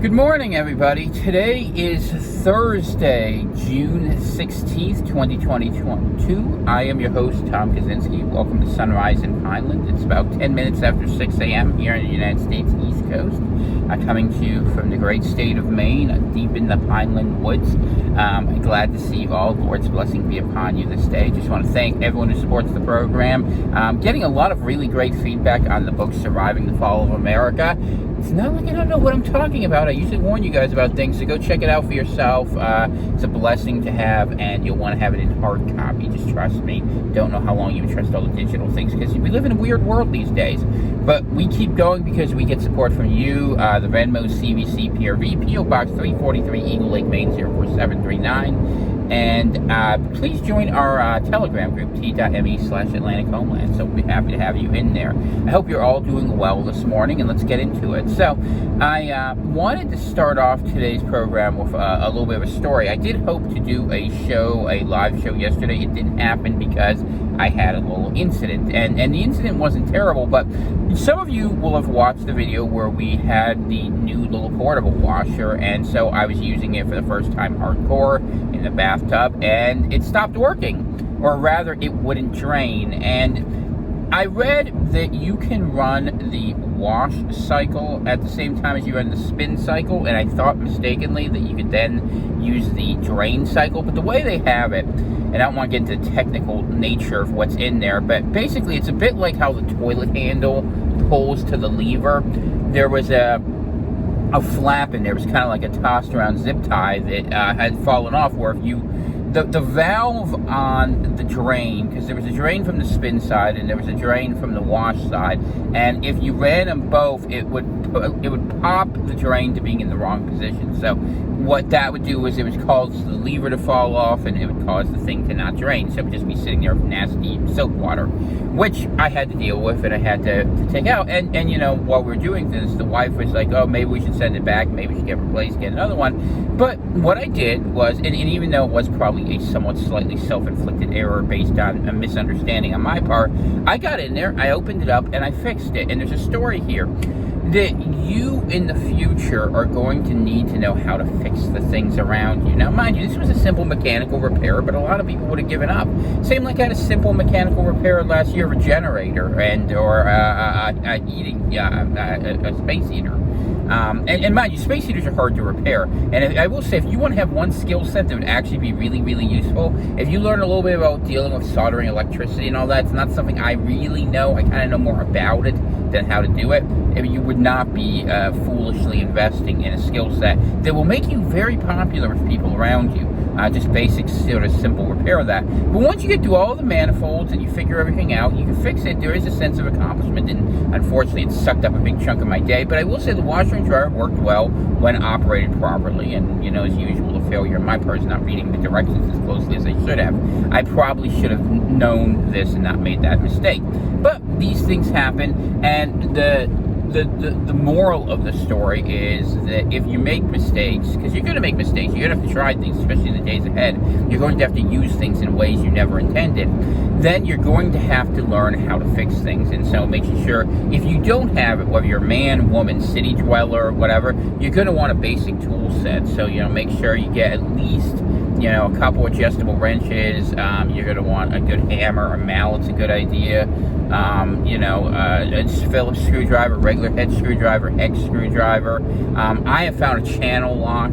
Good morning, everybody. Today is Thursday, June 16th, 2022. I am your host, Tom Kaczynski. Welcome to Sunrise in Pineland. It's about 10 minutes after 6 a.m. here in the United States East Coast. Coming to you from the great state of Maine, deep in the Pineland woods. Glad to see you all. Lord's blessing be upon you this day. Just want to thank everyone who supports the program. Getting a lot of really great feedback on the book, Surviving the Fall of America. It's not like I don't know what I'm talking about. I usually warn you guys about things, so go check it out for yourself. It's a blessing to have, and you'll want to have it in hard copy. Just trust me. Don't know how long you would trust all the digital things, because we live in a weird world these days. But we keep going because we get support from you, the Venmo CVC PRV, P.O. Box 343, Eagle Lake, Maine 04739. And please join our Telegram group, t.me/Atlantic Homeland. So we'll be happy to have you in there. I hope you're all doing well this morning, and let's get into it. So I wanted to start off today's program with a little bit of a story. I did hope to do a live show yesterday. It didn't happen because I had a little incident, and the incident wasn't terrible, but some of you will have watched the video where we had the new little portable washer, and so I was using it for the first time hardcore in the bathtub, and it stopped working, or rather it wouldn't drain. And I read that you can run the wash cycle at the same time as you run the spin cycle, and I thought mistakenly that you could then use the drain cycle, but the way they have it, and I don't want to get into the technical nature of what's in there, but basically it's a bit like how the toilet handle pulls to the lever. There was a flap in there. It was kind of like a tossed around zip tie that had fallen off, where if you the valve on the drain, because there was a drain from the spin side and there was a drain from the wash side, and if you ran them both, it would pop the drain to being in the wrong position. So what that would do is it would cause the lever to fall off, and it would cause the thing to not drain. So it would just be sitting there with nasty soap water, which I had to deal with and I had to take out. And you know, while we were doing this, the wife was like, oh, maybe we should send it back, maybe we should get replaced, get another one. But what I did was, and even though it was probably a somewhat slightly self-inflicted error based on a misunderstanding on my part, I got in there, I opened it up, and I fixed it. And there's a story here that you in the future are going to need to know how to fix the things around you. Now, mind you, this was a simple mechanical repair, but a lot of people would have given up. Same like I had a simple mechanical repair last year of a generator or a space heater. And mind you, space heaters are hard to repair. And I will say, if you want to have one skill set that would actually be really, really useful, if you learn a little bit about dealing with soldering electricity and all that, it's not something I really know. I kind of know more about it than how to do it. I mean, you would not be foolishly investing in a skill set that will make you very popular with people around you. Just basic, sort of simple repair of that. But once you get through all the manifolds and you figure everything out, you can fix it. There is a sense of accomplishment, and unfortunately it sucked up a big chunk of my day. But I will say the washer and dryer worked well when operated properly, and you know, as usual, the failure on my part is not reading the directions as closely as I should have. I probably should have known this and not made that mistake. But these things happen, and the moral of the story is that if you make mistakes, because you're going to make mistakes, you're going to have to try things, especially in the days ahead, you're going to have to use things in ways you never intended, then you're going to have to learn how to fix things. And so making sure, if you don't have it, whether you're man, woman, city dweller, or whatever, you're going to want a basic tool set. So, you know, make sure you get at least, you know, a couple adjustable wrenches. You're going to want a good hammer. A mallet's a good idea. A Phillips screwdriver, regular head screwdriver, hex screwdriver. I have found a channel lock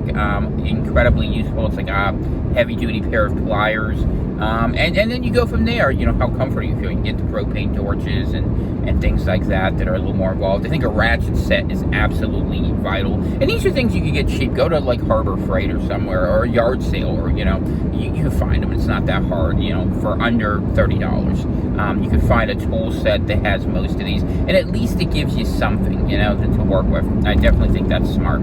incredibly useful. It's like a heavy-duty pair of pliers. And then you go from there, you know, how comfortable you feel. You can get the propane torches and things like that are a little more involved. I think a ratchet set is absolutely vital. And these are things you can get cheap. Go to like Harbor Freight or somewhere, or a yard sale, or, you know, you can find them. It's not that hard, you know, for under $30. You can find a tool set that has most of these, and at least it gives you something, you know, to work with. I definitely think that's smart,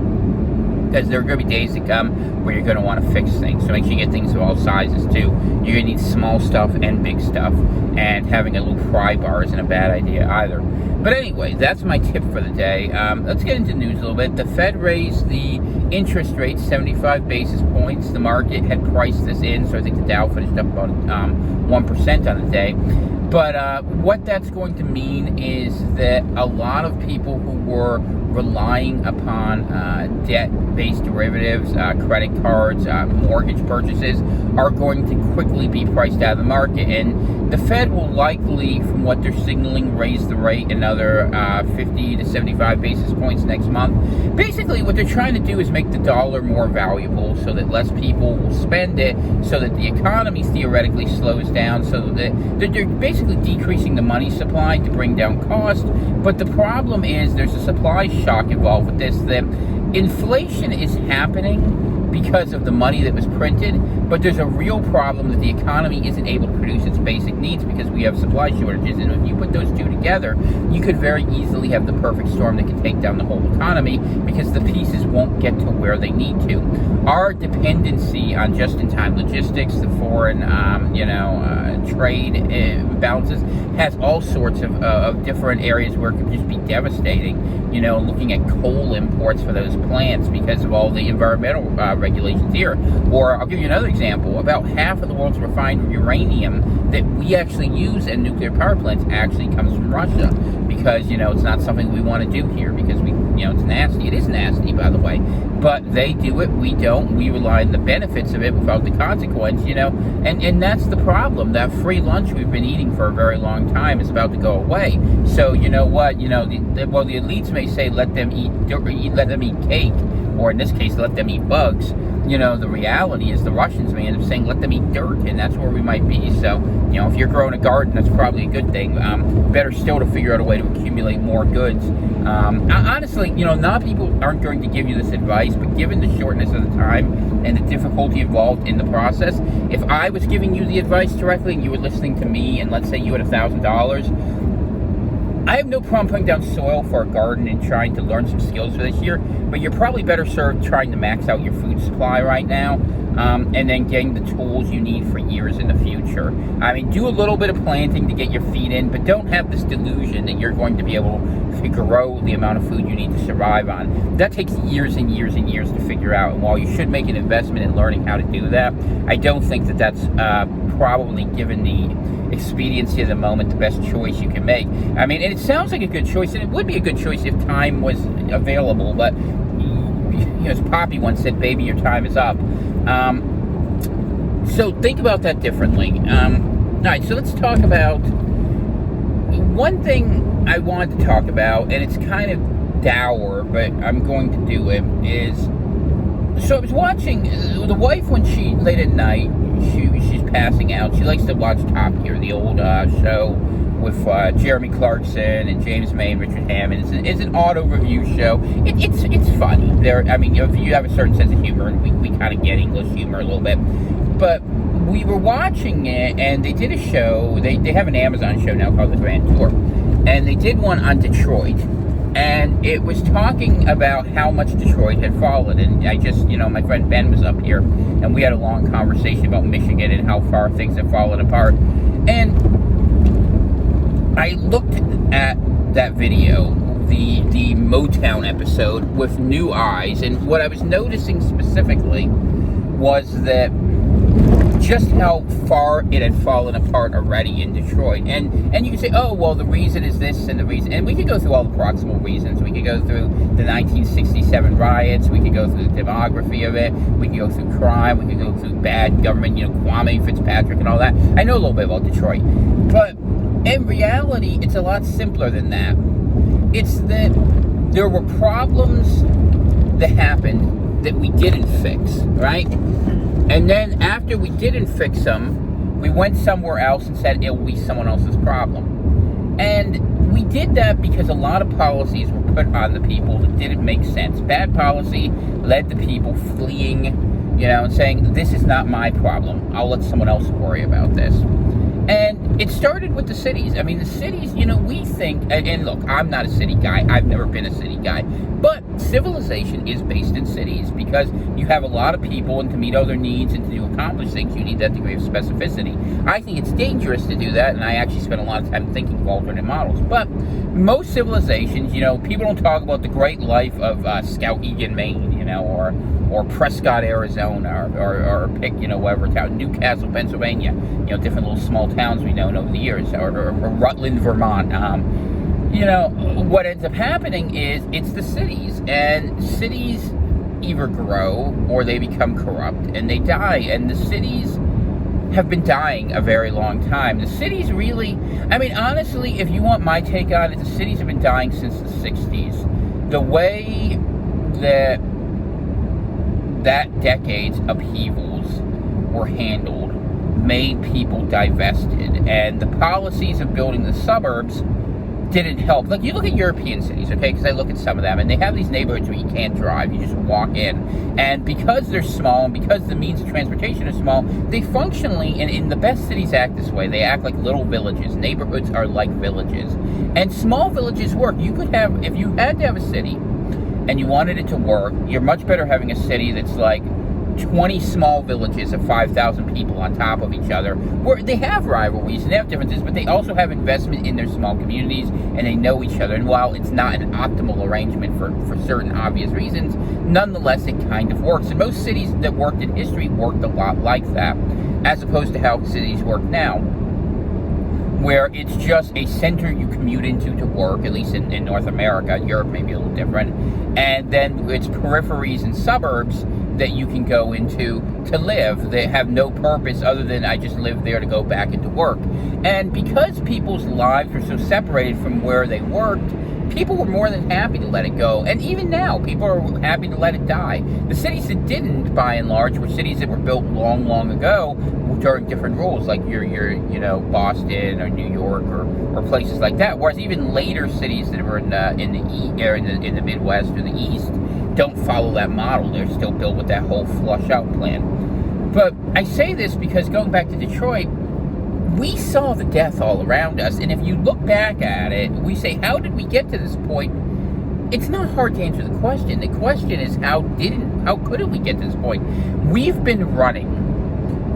because there are going to be days to come where you're going to want to fix things. So make sure you get things of all sizes too. You're going to need small stuff and big stuff, and having a little pry bar isn't a bad idea either. But anyway, that's my tip for the day. Let's get into news a little bit. The Fed raised the interest rate 75 basis points. The market had priced this in, so I think the Dow finished up about 1% on the day. But what that's going to mean is that a lot of people who were relying upon debt-based derivatives, credit cards, mortgage purchases are going to quickly be priced out of the market. And the Fed will likely, from what they're signaling, raise the rate another 50 to 75 basis points next month. Basically, what they're trying to do is make the dollar more valuable so that less people will spend it, so that the economy theoretically slows down, so that they're basically decreasing the money supply to bring down cost. But the problem is there's a supply shock involved with this, that inflation is happening because of the money that was printed, but there's a real problem that the economy isn't able to produce its basic needs because we have supply shortages. And if you put those two together, you could very easily have the perfect storm that can take down the whole economy because the pieces won't get to where they need to. Our dependency on just-in-time logistics, the foreign, trade balances, has all sorts of different areas where it could just be devastating. Looking at coal imports for those plants because of all the environmental regulations here. Or I'll give you another example. About half of the world's refined uranium that we actually use in nuclear power plants actually comes from Russia because, it's not something we want to do here because it's nasty. It is nasty, by the way. But they do it, we don't. We rely on the benefits of it without the consequence, And that's the problem. That free lunch we've been eating for a very long time is about to go away. So, you know what? The elites may say let them eat cake, or in this case, let them eat bugs. The reality is the Russians may end up saying let them eat dirt, and that's where we might be. So, if you're growing a garden, that's probably a good thing. Better still to figure out a way to accumulate more goods. Honestly, not people aren't going to give you this advice, but given the shortness of the time and the difficulty involved in the process, if I was giving you the advice directly and you were listening to me, and let's say you had $1,000, I have no problem putting down soil for a garden and trying to learn some skills for this year, but you're probably better served trying to max out your food supply right now, and then getting the tools you need for years in the future. I mean, do a little bit of planting to get your feet in, but don't have this delusion that you're going to be able to grow the amount of food you need to survive on. That takes years and years and years to figure out, and while you should make an investment in learning how to do that, I don't think that that's probably, given the expediency of the moment, the best choice you can make. I mean, and it sounds like a good choice, and it would be a good choice if time was available, but as Poppy once said, baby, your time is up. So think about that differently. All right, so let's talk about one thing I wanted to talk about, and it's kind of dour, but I'm going to do it, is, so I was watching, the wife, when she, late at night, she's passing out, she likes to watch Top Gear, the old show with Jeremy Clarkson and James May and Richard Hammond. It's an auto review show. It's funny. If you have a certain sense of humor, and we kind of get English humor a little bit, but we were watching it, and they did a show. They have an Amazon show now called The Grand Tour, and they did one on Detroit, and it was talking about how much Detroit had fallen. And I just, my friend Ben was up here, and we had a long conversation about Michigan and how far things have fallen apart. And I looked at that video, the Motown episode, with new eyes, and what I was noticing specifically was that just how far it had fallen apart already in Detroit. And you can say, oh, well, the reason is this and the reason, and we could go through all the proximal reasons. We could go through the 1967 riots, we could go through the demography of it, we could go through crime, we could go through bad government, Kwame Fitzpatrick and all that. I know a little bit about Detroit, but in reality, it's a lot simpler than that. It's that there were problems that happened that we didn't fix, right? And then after we didn't fix them, we went somewhere else and said it will be someone else's problem. And we did that because a lot of policies were put on the people that didn't make sense. Bad policy led to people fleeing, and saying, this is not my problem. I'll let someone else worry about this. And it started with the cities. The cities, we think, and look, I'm not a city guy. I've never been a city guy. But civilization is based in cities because you have a lot of people, and to meet other needs and to accomplish things, you need that degree of specificity. I think it's dangerous to do that, and I actually spend a lot of time thinking of alternate models. But most civilizations, people don't talk about the great life of Skowhegan, Maine, or Prescott, Arizona, or pick, whatever town, Newcastle, Pennsylvania, different little small towns we know over the years, or Rutland, Vermont. What ends up happening is it's the cities, and cities either grow or they become corrupt and they die, and the cities have been dying a very long time. The cities really, honestly, if you want my take on it, the cities have been dying since the 60s. The way that decade's upheavals were handled made people divested, and the policies of building the suburbs didn't help. Like, you look at European cities, okay, because I look at some of them, and they have these neighborhoods where you can't drive, you just walk in, and because they're small, and because the means of transportation are small, they functionally, and in the best cities act this way, they act like little villages. Neighborhoods are like villages, and small villages work. You could have, if you had to have a city, and you wanted it to work, you're much better having a city that's like 20 small villages of 5,000 people on top of each other, where they have rivalries and they have differences, but they also have investment in their small communities, and they know each other. And while it's not an optimal arrangement for certain obvious reasons, nonetheless, it kind of works. And most cities that worked in history worked a lot like that, as opposed to how cities work now, where it's just a center you commute into to work, at least in North America. Europe may be a little different. And then it's peripheries and suburbs that you can go into to live. They have no purpose other than I just live there to go back into work. And because people's lives were so separated from where they worked, people were more than happy to let it go. And even now, people are happy to let it die. The cities that didn't, by and large, were cities that were built long, long ago during different rules, like your Boston or New York or places like that. Whereas even later cities that were in the Midwest or the East don't follow that model. They're still built with that whole flush out plan. But I say this because going back to Detroit, we saw the death all around us, and if you look back at it, we say, how did we get to this point? It's not hard to answer the question. The question is, how couldn't we get to this point? We've been running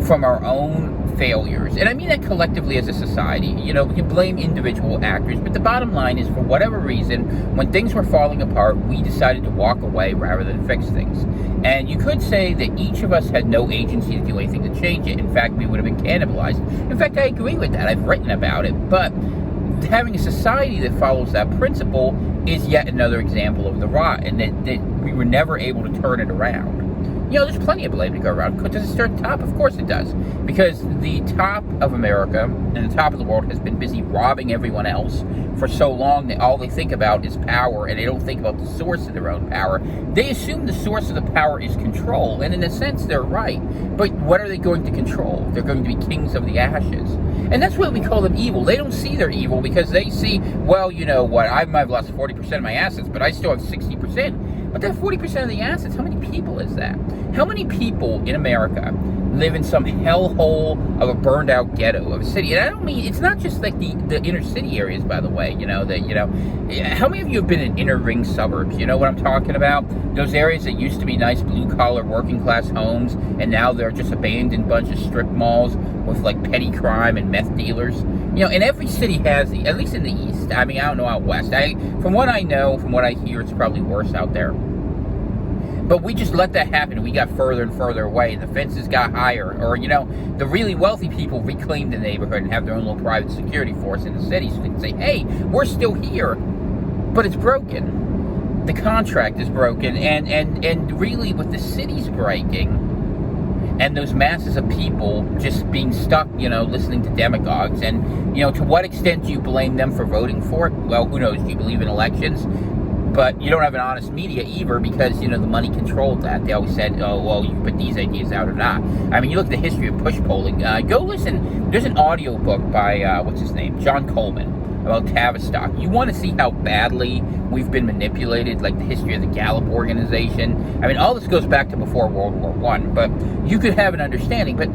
from our own failures, and I mean that collectively as a society. We can blame individual actors, but the bottom line is, for whatever reason, when things were falling apart, we decided to walk away rather than fix things. And you could say that each of us had no agency to do anything to change it. In fact, we would have been cannibalized. In fact, I agree with that. I've written about it. But having a society that follows that principle is yet another example of the rot, and that we were never able to turn it around. There's plenty of blame to go around. Does it start at the top? Of course it does. Because the top of America and the top of the world has been busy robbing everyone else for so long that all they think about is power, and they don't think about the source of their own power. They assume the source of the power is control, and in a sense they're right. But what are they going to control? They're going to be kings of the ashes. And that's why we call them evil. They don't see they're evil because they see, well, you know what, I might have lost 40% of my assets, but I still have 60%. But that 40% of the assets, how many people is that? How many people in America live in some hellhole of a burned out ghetto of a city? And I don't mean, it's not just like the inner city areas, by the way, how many of you have been in inner ring suburbs? You know what I'm talking about? Those areas that used to be nice blue collar working class homes, and now they're just abandoned bunch of strip malls with like petty crime and meth dealers. And every city has these, at least in the East. I don't know out West. From what I know, from what I hear, it's probably worse out there. But we just let that happen. We got further and further away, and the fences got higher. Or, the really wealthy people reclaimed the neighborhood and have their own little private security force in the city, so they can say, hey, we're still here, but it's broken. The contract is broken, and really with the cities breaking, and those masses of people just being stuck, listening to demagogues. And, to what extent do you blame them for voting for it? Well, who knows? Do you believe in elections? But you don't have an honest media either because, the money controlled that. They always said, oh, well, you can put these ideas out or not. You look at the history of push polling. Go listen. There's an audio book by, what's his name? John Coleman, about Tavistock. You want to see how badly we've been manipulated, like the history of the Gallup organization. All this goes back to before World War I, but you could have an understanding. But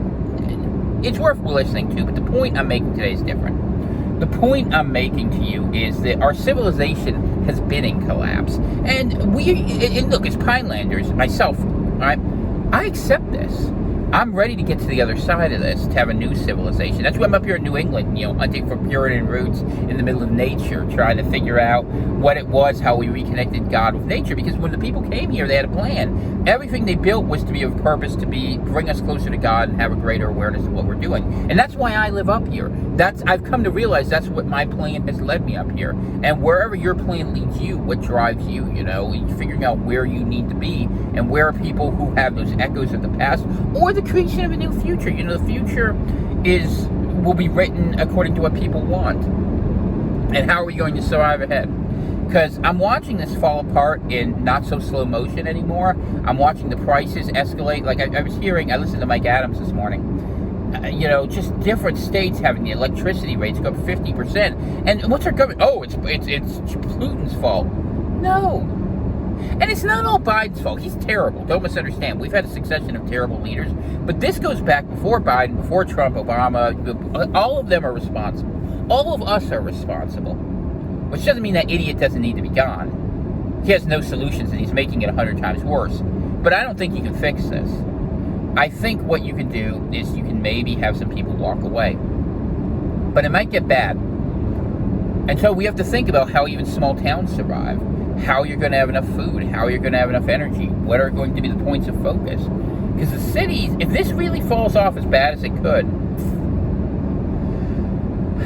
it's worth listening to. But the point I'm making today is different. the point I'm making to you is that our civilization has been in collapse. And look, as Pinelanders, myself, I accept this. I'm ready to get to the other side of this, to have a new civilization. That's why I'm up here in New England, hunting for Puritan roots in the middle of nature, trying to figure out what it was, how we reconnected God with nature. Because when the people came here, they had a plan. Everything they built was to be of purpose, to bring us closer to God and have a greater awareness of what we're doing. And that's why I live up here. I've come to realize that's what my plan has led me up here. And wherever your plan leads you, what drives you, figuring out where you need to be and where are people who have those echoes of the past or the creation of a new future. The future will be written according to what people want. And how are we going to survive ahead? Because I'm watching this fall apart in not so slow motion anymore. I'm watching the prices escalate. Like I listened to Mike Adams this morning. Just different states having the electricity rates go up 50%. And what's our government? Oh, it's Putin's fault. No. And it's not all Biden's fault. He's terrible. Don't misunderstand. We've had a succession of terrible leaders. But this goes back before Biden, before Trump, Obama. All of them are responsible. All of us are responsible. Which doesn't mean that idiot doesn't need to be gone. He has no solutions and he's making it 100 times worse. But I don't think you can fix this. I think what you can do is you can maybe have some people walk away. But it might get bad. And so we have to think about how even small towns survive. How you're going to have enough food. How you're going to have enough energy. What are going to be the points of focus. Because the cities, if this really falls off as bad as it could,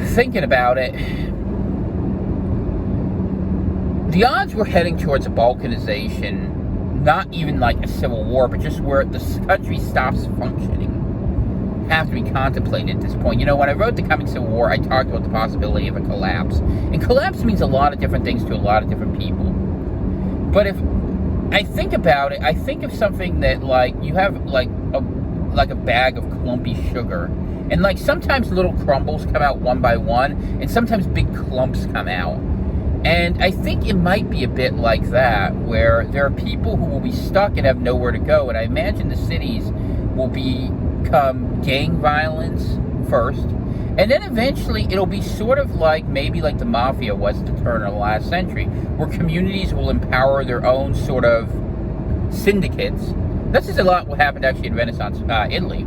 thinking about it, the odds we're heading towards a balkanization, not even like a civil war, but just where the country stops functioning, have to be contemplated at this point. When I wrote The Coming Civil War, I talked about the possibility of a collapse. And collapse means a lot of different things to a lot of different people. But if I think about it, I think of something that you have a bag of clumpy sugar. And sometimes little crumbles come out one by one, and sometimes big clumps come out. And I think it might be a bit like that, where there are people who will be stuck and have nowhere to go. And I imagine the cities will become gang violence first. And then eventually it'll be sort of maybe like the Mafia was at the turn of the last century, where communities will empower their own sort of syndicates. This is a lot what happened actually in Renaissance Italy,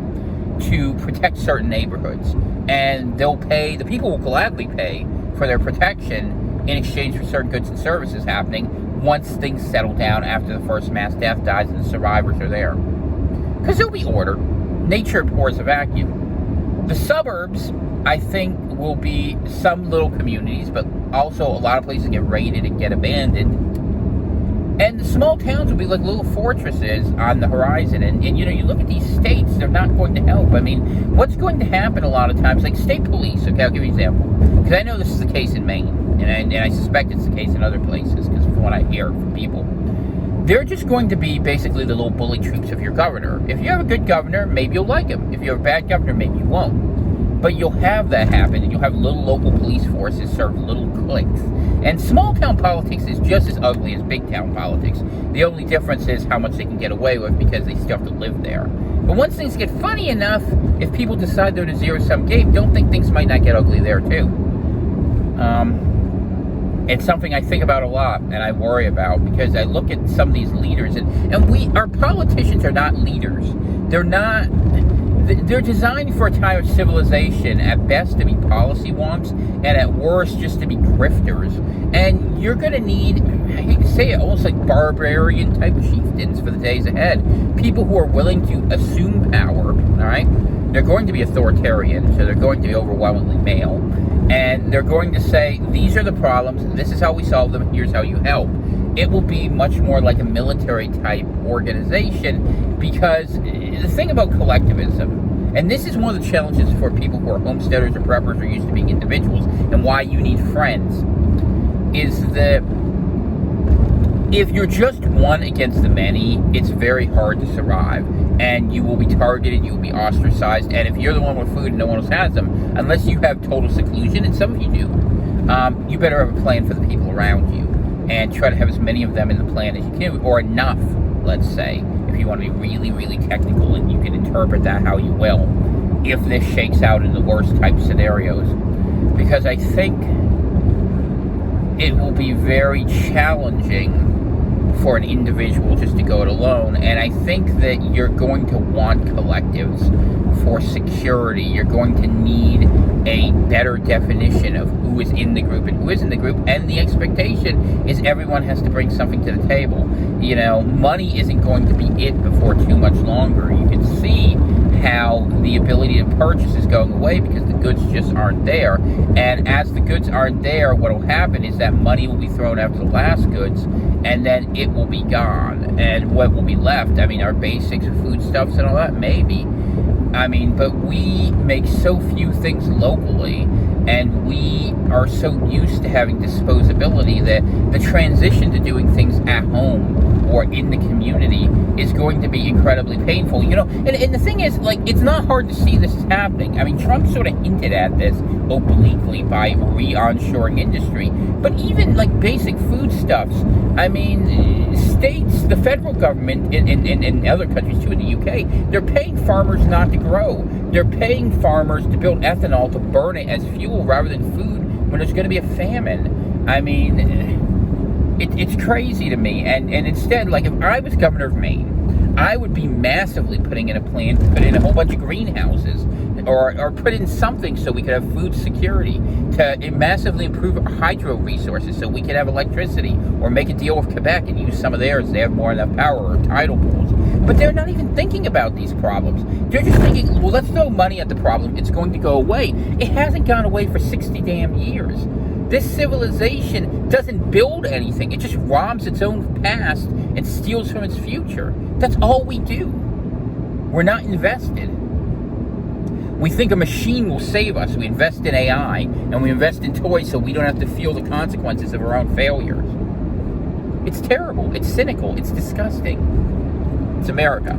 to protect certain neighborhoods. And the people will gladly pay for their protection in exchange for certain goods and services happening once things settle down after the first mass death dies and the survivors are there. Because there'll be order. Nature abhors a vacuum. The suburbs, I think, will be some little communities, but also a lot of places get raided and get abandoned. And the small towns will be like little fortresses on the horizon. And you look at these states, they're not going to help. I mean, what's going to happen a lot of times, like state police, okay, I'll give you an example. Because I know this is the case in Maine. And I suspect it's the case in other places, because from what I hear from people. They're just going to be basically the little bully troops of your governor. If you have a good governor, maybe you'll like him. If you have a bad governor, maybe you won't. But you'll have that happen, and you'll have little local police forces serve little cliques. And small town politics is just as ugly as big town politics. The only difference is how much they can get away with because they still have to live there. But once things get funny enough, if people decide they're in a zero-sum game, don't think things might not get ugly there too. It's something I think about a lot and I worry about, because I look at some of these leaders and our politicians are not leaders. They're designed for a time of civilization, at best to be policy wonks, and at worst just to be grifters. And you're going to need, I hate to say it, almost like barbarian type chieftains for the days ahead. People who are willing to assume power, all right? They're going to be authoritarian, so they're going to be overwhelmingly male. And they're going to say, these are the problems, this is how we solve them, here's how you help. It will be much more like a military-type organization, because the thing about collectivism, and this is one of the challenges for people who are homesteaders or preppers or used to being individuals, and why you need friends, is that if you're just one against the many, it's very hard to survive. And you will be targeted, you will be ostracized, and if you're the one with food and no one else has them, unless you have total seclusion, and some of you do, you better have a plan for the people around you, and try to have as many of them in the plan as you can, or enough, let's say, if you want to be really, really technical, and you can interpret that how you will, if this shakes out in the worst type scenarios. because I think it will be very challenging for an individual just to go it alone. And I think that you're going to want collectives for security. You're going to need a better definition of who is in the group and who isn't in the group. And the expectation is everyone has to bring something to the table. Money isn't going to be it before too much longer. You can see how the ability to purchase is going away because the goods just aren't there. And as the goods aren't there, what will happen is that money will be thrown after the last goods, and then it will be gone. And what will be left? Our basics, foodstuffs and all that, maybe. But we make so few things locally, and we are so used to having disposability that the transition to doing things at home or in the community is going to be incredibly painful. And the thing is, it's not hard to see this is happening. Trump sort of hinted at this obliquely by re-onshoring industry. But even, basic foodstuffs, states, the federal government in other countries, too, in the UK, they're paying farmers not to grow. They're paying farmers to build ethanol to burn it as fuel rather than food when there's going to be a famine. It's crazy to me. And instead, if I was governor of Maine, I would be massively putting in a plan to put in a whole bunch of greenhouses or put in something so we could have food security, to massively improve our hydro resources so we could have electricity, or make a deal with Quebec and use some of theirs. They have more enough power, or tidal pools. But they're not even thinking about these problems. They're just thinking, well, let's throw money at the problem. It's going to go away. It hasn't gone away for 60 damn years. This civilization doesn't build anything. It just robs its own past and steals from its future. That's all we do. We're not invested. We think a machine will save us. We invest in AI, and we invest in toys so we don't have to feel the consequences of our own failures. It's terrible. It's cynical. It's disgusting. It's America.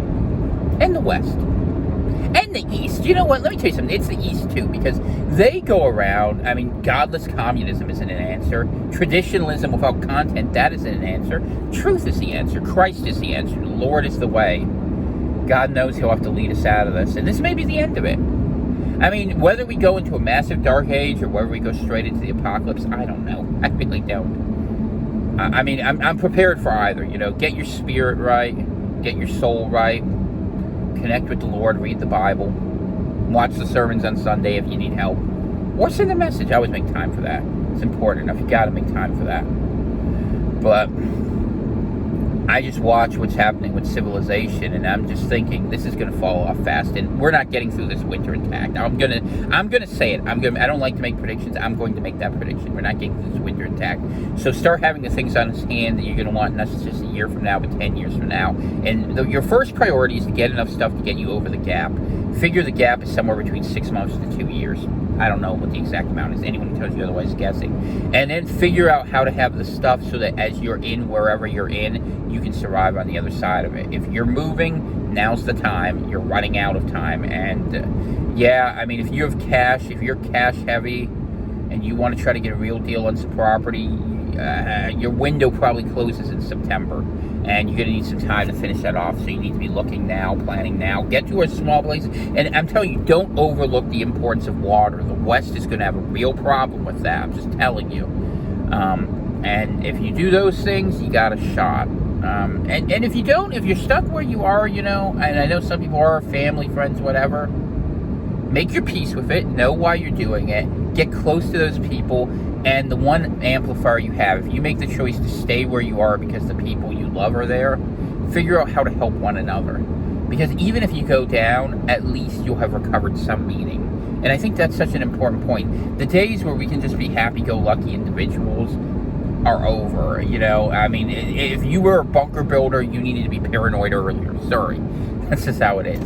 And the West. And the East. You know what? Let me tell you something. It's the East, too, because they go around. Godless communism isn't an answer. Traditionalism without content, that isn't an answer. Truth is the answer. Christ is the answer. The Lord is the way. God knows He'll have to lead us out of this. And this may be the end of it. Whether we go into a massive dark age or whether we go straight into the apocalypse, I don't know. I really don't. I'm prepared for either. Get your spirit right. Get your soul right. Connect with the Lord. Read the Bible. Watch the sermons on Sunday if you need help. Or send a message. I always make time for that. It's important enough. You got to make time for that. But I just watch what's happening with civilization, and I'm just thinking this is going to fall off fast, and we're not getting through this winter intact. I'm gonna say it. I don't like to make predictions. I'm going to make that prediction. We're not getting through this winter intact. So start having the things on hand that you're going to want, not just a year from now, but 10 years from now. And your first priority is to get enough stuff to get you over the gap. Figure the gap is somewhere between 6 months to 2 years. I don't know what the exact amount is. Anyone who tells you otherwise is guessing. And then figure out how to have the stuff so that as you're in wherever you're in, you can survive on the other side of it. If you're moving, now's the time. You're running out of time. And if you have cash, if you're cash heavy and you want to try to get a real deal on some property, your window probably closes in September. And you're going to need some time to finish that off, so you need to be looking now, planning now. Get to a small place. And I'm telling you, don't overlook the importance of water. The West is going to have a real problem with that. I'm just telling you. And if you do those things, you got a shot. And if you don't, if you're stuck where you are, and I know some people are, family, friends, whatever, make your peace with it. Know why you're doing it. Get close to those people. And the one amplifier you have, if you make the choice to stay where you are because the people you love are there, figure out how to help one another. Because even if you go down, at least you'll have recovered some meaning. And I think that's such an important point. The days where we can just be happy-go-lucky individuals are over. If you were a bunker builder, you needed to be paranoid earlier. Sorry. That's just how it is.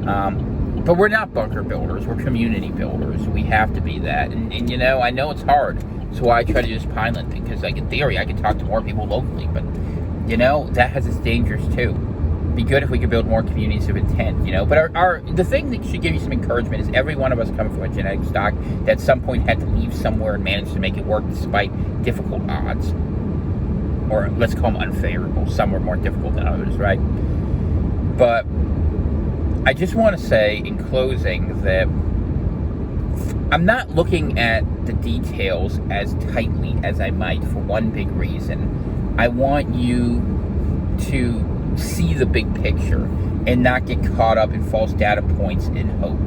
But we're not bunker builders. We're community builders. We have to be that. And I know it's hard. That's why I try to do this Pineland thing, because in theory I can talk to more people locally, but that has its dangers too. Be good if we could build more communities of intent, But the thing that should give you some encouragement is every one of us come from a genetic stock that at some point had to leave somewhere and managed to make it work despite difficult odds, or let's call them unfavorable. Some were more difficult than others, right? But I just want to say in closing that I'm not looking at the details as tightly as I might for one big reason. I want you to see the big picture and not get caught up in false data points in hope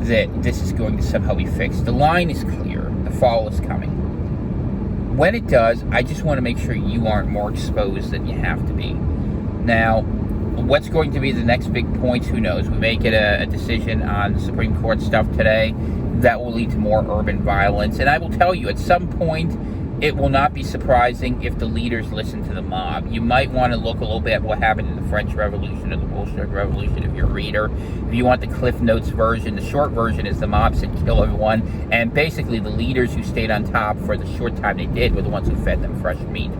that this is going to somehow be fixed. The line is clear. The fall is coming. When it does, I just want to make sure you aren't more exposed than you have to be. Now, what's going to be the next big points? Who knows? We may get a decision on the Supreme Court stuff today that will lead to more urban violence. And I will tell you, at some point, it will not be surprising if the leaders listen to the mob. You might want to look a little bit at what happened in the French Revolution or the Bolshevik Revolution if you're a reader. If you want the Cliff Notes version, the short version is the mob said kill everyone. And basically the leaders who stayed on top for the short time they did were the ones who fed them fresh meat.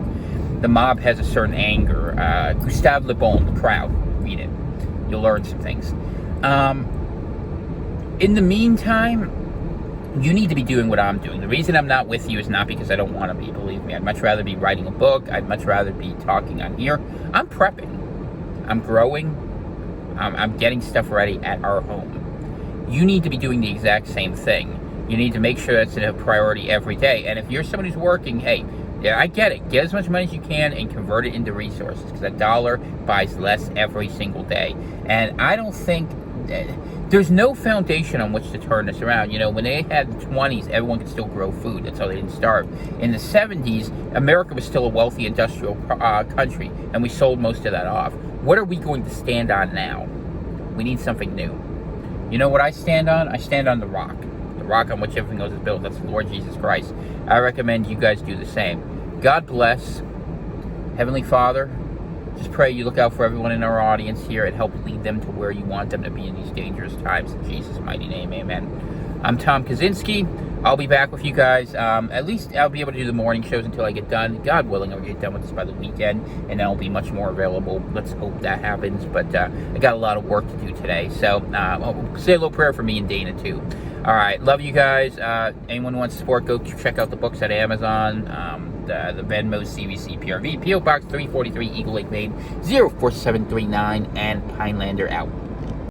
The mob has a certain anger. Gustave Le Bon, The Crowd. Read it. You'll learn some things. In the meantime, you need to be doing what I'm doing. The reason I'm not with you is not because I don't want to be, believe me. I'd much rather be writing a book. I'd much rather be talking on here. I'm prepping. I'm growing. I'm getting stuff ready at our home. You need to be doing the exact same thing. You need to make sure that's a priority every day. And if you're somebody who's working, hey, yeah, I get it. Get as much money as you can and convert it into resources, because a dollar buys less every single day. And I don't think... there's no foundation on which to turn this around. You know, when they had the 20s, everyone could still grow food. That's how they didn't starve. In the 70s, America was still a wealthy industrial country, and we sold most of that off. What are we going to stand on now? We need something new. You know what I stand on? I stand on the rock. The rock on which everything else is built. That's the Lord Jesus Christ. I recommend you guys do the same. God bless. Heavenly Father, just pray you look out for everyone in our audience here and help lead them to where you want them to be in these dangerous times. In Jesus' mighty name, amen. I'm Tom Kaczynski. I'll be back with you guys. At least I'll be able to do the morning shows until I get done. God willing, I'll get done with this by the weekend, and I'll be much more available. Let's hope that happens. But I got a lot of work to do today. So say a little prayer for me and Dana, too. All right. Love you guys. Anyone who wants to support, go check out the books at Amazon. The Venmo, CVC, PRV, P.O. Box 343, Eagle Lake, Maine, 04739, and Pinelander out.